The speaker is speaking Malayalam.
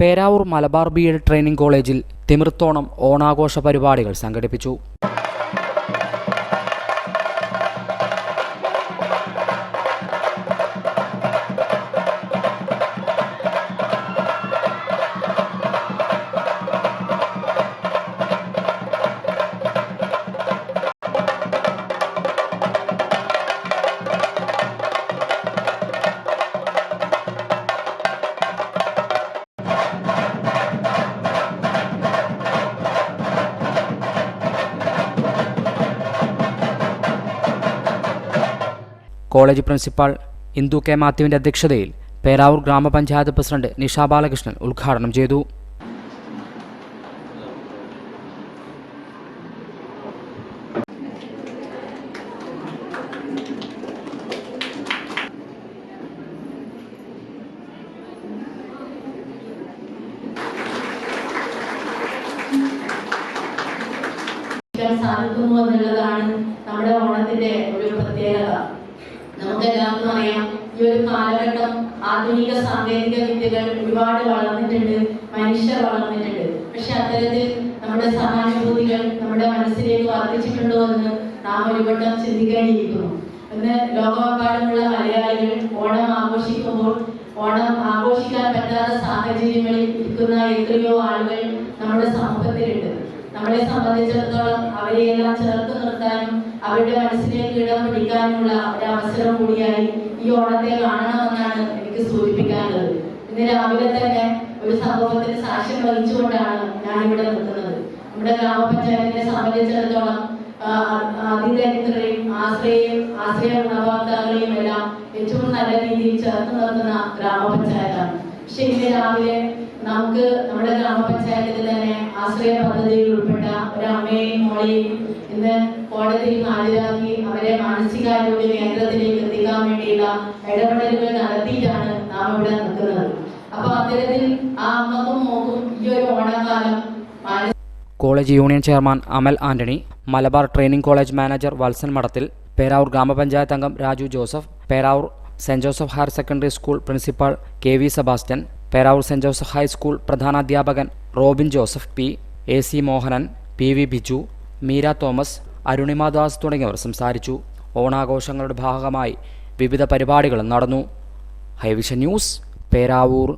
പേരാവൂർ മലബാർ ബി.എഡ് ട്രെയിനിംഗ് കോളേജിൽ തിമിർത്തോണം ഓണാഘോഷ പരിപാടികൾ സംഘടിപ്പിച്ചു. കോളേജ് പ്രിൻസിപ്പാൾ ഇന്ദു കെ മാത്യുവിൻ്റെ അധ്യക്ഷതയിൽ പേരാവൂർ ഗ്രാമപഞ്ചായത്ത് പ്രസിഡന്റ് നിഷ ബാലകൃഷ്ണൻ ഉദ്ഘാടനം ചെയ്തു. സാധിക്കുന്നു എന്നുള്ളതാണ് നമ്മുടെ ഓണത്തിന്റെ ഒരു പ്രത്യേകത. നമുക്കെല്ലാവർക്കും അറിയാം, ഈ ഒരു കാലഘട്ടം ആധുനിക സാങ്കേതിക വിദ്യകൾ ഒരുപാട് വളർന്നിട്ടുണ്ട്, മനുഷ്യർ വളർന്നിട്ടുണ്ട്. പക്ഷെ അത്തരത്തിൽ നമ്മുടെ സഹാനുഭൂതികൾ നമ്മുടെ മനസ്സിലേക്ക് വർദ്ധിച്ചിട്ടുണ്ടോ എന്ന് നാം ഒരു വട്ടം ചിന്തിക്കേണ്ടിയിരിക്കുന്നു. ഇന്ന് ലോകമെമ്പാടുമുള്ള മലയാളികൾ ഓണം ആഘോഷിക്കുമ്പോൾ ഓണം ആഘോഷിക്കാൻ പറ്റാത്ത സാഹചര്യങ്ങളിൽ ഇരിക്കുന്ന എത്രയോ ആളുകൾ നമ്മുടെ സമൂഹത്തിലുണ്ട്. നമ്മളെ സംബന്ധിച്ചിടത്തോളം അവരെയെല്ലാം ചേർത്ത് നിർത്താനും അവരുടെ മനസ്സിലേക്ക് ഇടം പിടിക്കാനുമുള്ള ഒരു അവസരം കൂടിയായി ഈ ഓണത്തെ കാണണമെന്നാണ് എനിക്ക് സൂചിപ്പിക്കാനുള്ളത്. ഇന്ന് രാവിലെ തന്നെ ഒരു സംഭവത്തിന് സാക്ഷ്യം വഹിച്ചുകൊണ്ടാണ് ഞാനിവിടെ നിൽക്കുന്നത്. നമ്മുടെ ഗ്രാമപഞ്ചായത്തിനെ സംബന്ധിച്ചിടത്തോളം അതിദരിദ്രരെയും ആശ്രയ ഗുണഭോക്താക്കളെയും എല്ലാം ഏറ്റവും നല്ല രീതിയിൽ ചേർത്ത് നിർത്തുന്ന ഗ്രാമപഞ്ചായത്താണ്. പക്ഷെ ഇന്ന് രാവിലെ നമുക്ക് നമ്മുടെ ഗ്രാമപഞ്ചായത്തിൽ തന്നെ ആശ്രയ പദ്ധതിയിൽ ഉൾപ്പെട്ട ഒരു അമ്മയെയും മോളെയും ഇന്ന് കോടതിയിൽ ഹാജരാക്കി അവരെ മാനസികാരോഗ്യ കേന്ദ്രത്തിലേക്ക് എത്തിക്കാൻ വേണ്ടിയുള്ള ഇടപെടലുകൾ നടത്തിയിട്ടാണ് നാം ഇവിടെ നിൽക്കുന്നത്. അപ്പൊ അത്തരത്തിൽ ആ അമ്മക്കും മോക്കും ഈ ഒരു ഓണക്കാലം. College union chairman Amal Antony, Malabar training college manager Valsan Madathil, Peravoor ഗ്രാമപഞ്ചായത്ത് അംഗം Raju Joseph, Peravoor saint Joseph higher secondary school principal K V Sebastian, Peravoor saint Joseph high school പ്രധാനാധ്യാപകൻ Robin Joseph P, A C Mohanan, P V Biju, Meera Thomas, Arunima Das തുടങ്ങിയവർ സംസാരിച്ചു. ഓണാഘോഷങ്ങളുടെ ഭാഗമായി വിവിധ പരിപാടികളും നടന്നു. Hivision news, Peravoor.